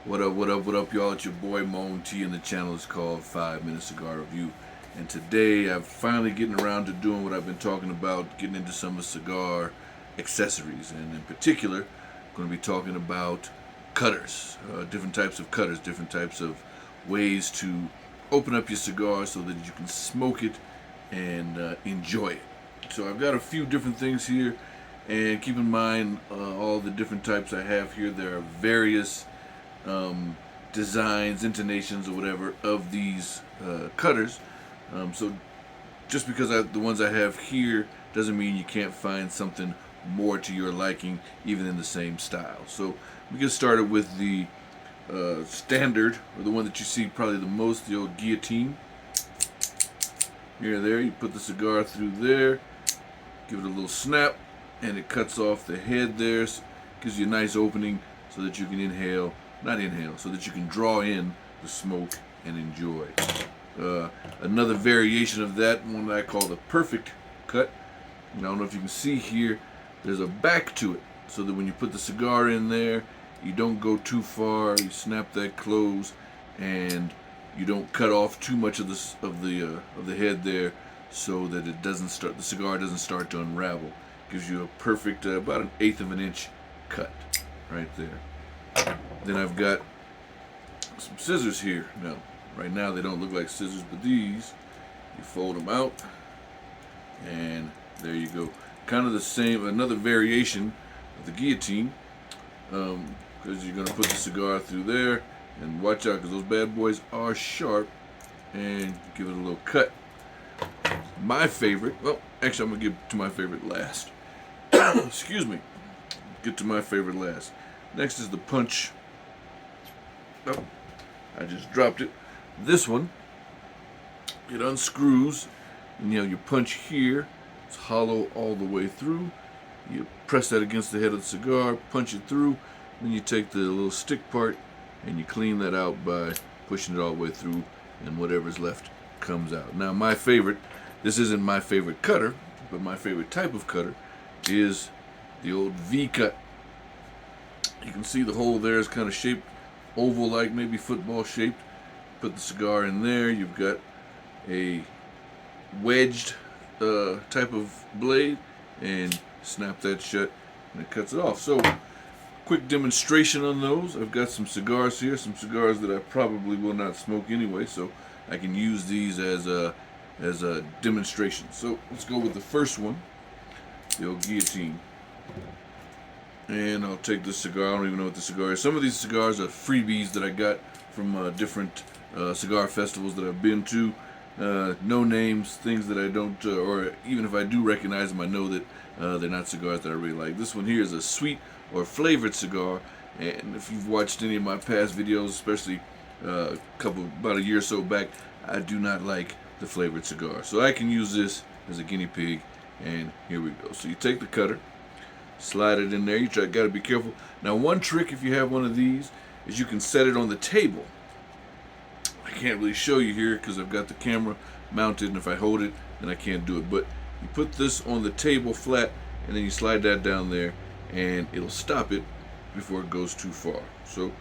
What up, what up, what up, y'all? It's your boy Moan T, and the channel is called 5 Minute Cigar Review. And today I'm finally getting around to doing what I've been talking about, getting into some of cigar accessories. And in particular, I'm going to be talking about cutters, different types of cutters, different types of ways to open up your cigar so that you can smoke it and enjoy it. So I've got a few different things here, and keep in mind all the different types I have here. There are various designs, intonations, or whatever of these cutters. So just because the ones I have here doesn't mean you can't find something more to your liking, even in the same style. So we get started with the standard, or the one that you see probably the most, the old Guillotine. Here, there, you put the cigar through there, give it a little snap, and it cuts off the head there. Gives you a nice opening so that you can so that you can draw in the smoke and enjoy. Another variation of that, one that I call the perfect cut. I don't know if you can see here, there's a back to it, so that when you put the cigar in there, you don't go too far. You snap that close, and you don't cut off too much of the head there, so that the cigar doesn't start to unravel. Gives you a perfect, about an 1/8 of an inch cut right there. Then I've got some scissors here. Now, right now they don't look like scissors, but these, you fold them out, and there you go. Kind of the same, another variation of the guillotine, because you're going to put the cigar through there, and watch out because those bad boys are sharp, and give it a little cut. My favorite, well, actually I'm going to get to my favorite last. Excuse me. Get to my favorite last. Next is the punch. Oh, I just dropped it. This one, it unscrews, and you have your punch here. It's hollow all the way through. You press that against the head of the cigar, punch it through, then you take the little stick part and you clean that out by pushing it all the way through, and whatever's left comes out. Now, my favorite, this isn't my favorite cutter, but my favorite type of cutter is the old V cut. You can see the hole there is kind of shaped oval-like, maybe football shaped. Put the cigar in there. You've got a wedged type of blade, and snap that shut, and it cuts it off. So, quick demonstration on those. I've got some cigars here, some cigars that I probably will not smoke anyway, so I can use these as a demonstration. So let's go with the first one, the old Guillotine. And I'll take this cigar. I don't even know what the cigar is. Some of these cigars are freebies that I got from different cigar festivals that I've been to. No names, things that I don't, or even if I do recognize them, I know that they're not cigars that I really like. This one here is a sweet or flavored cigar, and if you've watched any of my past videos, especially about a year or so back, I do not like the flavored cigar. So I can use this as a guinea pig, and here we go. So you take the cutter, slide it in there. You got to be careful. Now, one trick if you have one of these is you can set it on the table. I can't really show you here because I've got the camera mounted, and if I hold it, then I can't do it. But you put this on the table flat, and then you slide that down there, and it'll stop it before it goes too far. So,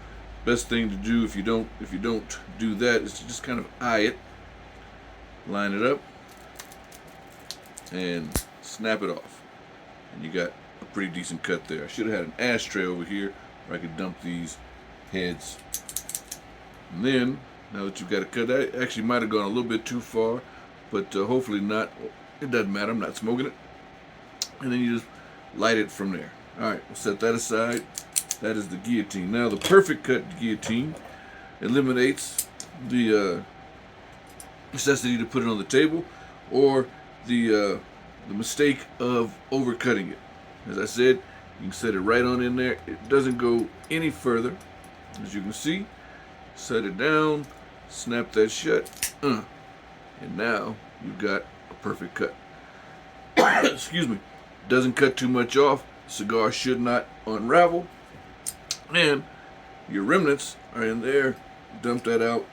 best thing to do if you don't do that is to just kind of eye it, line it up, and snap it off, and you got a pretty decent cut there. I should have had an ashtray over here where I could dump these heads. And then, now that you've got a cut, I actually might have gone a little bit too far, but hopefully not. It doesn't matter, I'm not smoking it. And then you just light it from there. Alright, we'll set that aside. That is the guillotine. Now, the perfect cut guillotine eliminates the necessity to put it on the table, or the mistake of overcutting it. As I said, you can set it right on in there. It doesn't go any further. As you can see, set it down, snap that shut, and now you've got a perfect cut. Excuse me. Doesn't cut too much off. Cigar should not unravel, and your remnants are in there. Dump that out,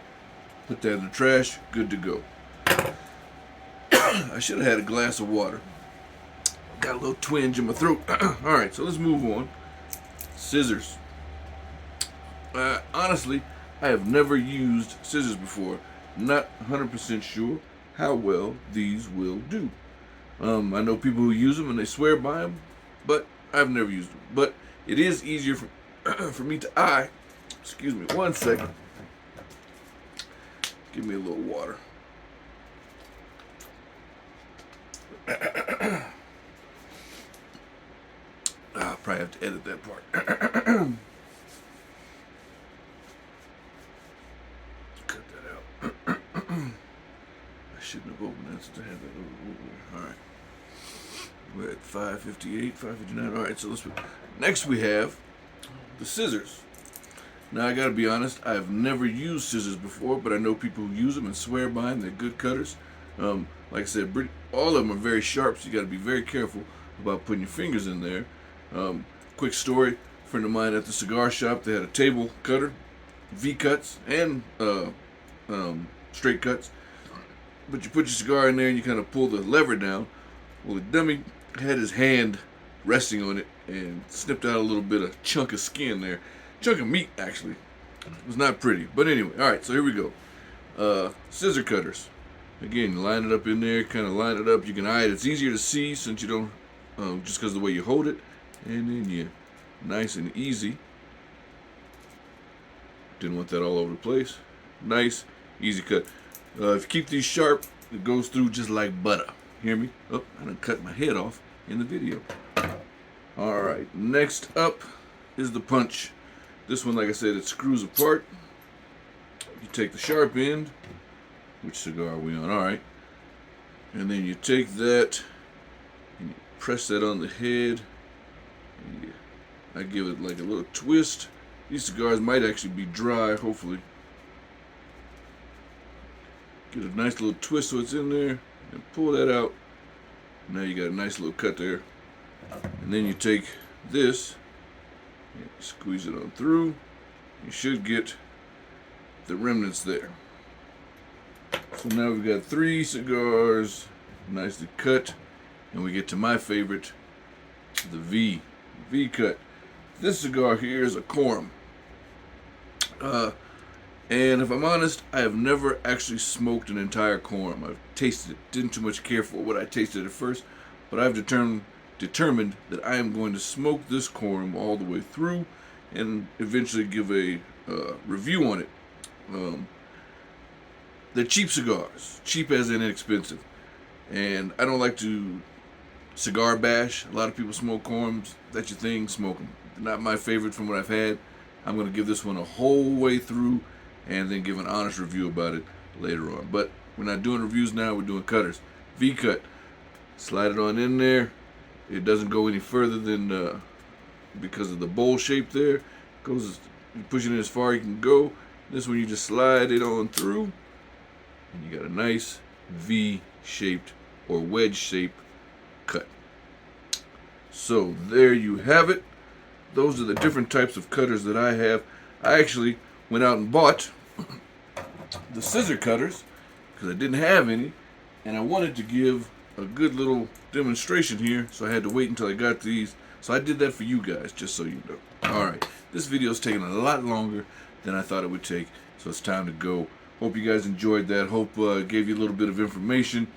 put that in the trash, good to go. I should have had a glass of water. Got a little twinge in my throat. Alright, so let's move on. Scissors. Honestly, I have never used scissors before. Not 100% sure how well these will do. I know people who use them and they swear by them, but I've never used them. But it is easier for, for me to excuse me, 1 second. Give me a little water. I'll probably have to edit that part. Cut that out. I shouldn't have opened that to have that over. All right. We're at 5:58, 5:59. All right, so next we have the scissors. Now I gotta be honest, I've never used scissors before, but I know people who use them and swear by them. They're good cutters. Like I said, all of them are very sharp, so you gotta be very careful about putting your fingers in there. Quick story: a friend of mine at the cigar shop, they had a table cutter, V cuts and straight cuts. But you put your cigar in there and you kind of pull the lever down. Well, the dummy had his hand resting on it and snipped out a little bit of chunk of skin there. Chunk of meat, actually. It was not pretty. But anyway, alright, so here we go. Scissor cutters. Again, you line it up in there, kind of line it up. You can eye it. It's easier to see since you don't, just because of the way you hold it. And then you, nice and easy. Didn't want that all over the place. Nice, easy cut. If you keep these sharp, it goes through just like butter. Hear me? Oh, I done cut my head off in the video. Alright, next up is the punch. This one, like I said, it screws apart. You take the sharp end. Which cigar are we on? Alright. And then you take that and you press that on the head. And I give it like a little twist. These cigars might actually be dry, hopefully. Get a nice little twist so it's in there. And pull that out. Now you got a nice little cut there. And then you take this. Squeeze it on through. You should get the remnants there. So now we've got 3 cigars nicely cut, and we get to my favorite, the V cut. This cigar here is a Quorum. And if I'm honest, I have never actually smoked an entire Quorum. I've tasted it. Didn't too much care for what I tasted at first, but I've determined that I am going to smoke this Quorum all the way through and eventually give a review on it. They're cheap cigars, cheap as in inexpensive, and I don't like to cigar bash. A lot of people smoke Quorums. That's your thing, smoke them. Not my favorite from what I've had. I'm going to give this one a whole way through and then give an honest review about it later on. But we're not doing reviews now, we're doing cutters. V cut. Slide it on in there. It doesn't go any further than, because of the bowl shape there, it goes, you push it in as far as you can go. This one you just slide it on through, and you got a nice V-shaped or wedge-shaped cut. So there you have it. Those are the different types of cutters that I have. I actually went out and bought the scissor cutters because I didn't have any, and I wanted to give a good little demonstration here, so I had to wait until I got these. So I did that for you guys, just so you know. Alright, this video's taking a lot longer than I thought it would take, so it's time to go. Hope you guys enjoyed that. Hope it gave you a little bit of information.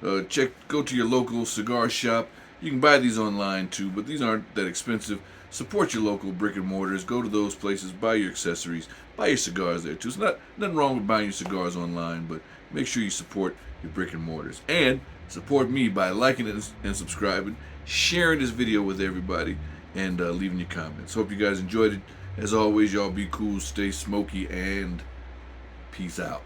Go to your local cigar shop. You can buy these online too, but these aren't that expensive. Support your local brick and mortars. Go to those places, buy your accessories, buy your cigars there too. It's nothing wrong with buying your cigars online, but make sure you support your brick and mortars. And support me by liking it and subscribing, sharing this video with everybody, and leaving your comments. Hope you guys enjoyed it. As always, y'all be cool, stay smoky, and peace out.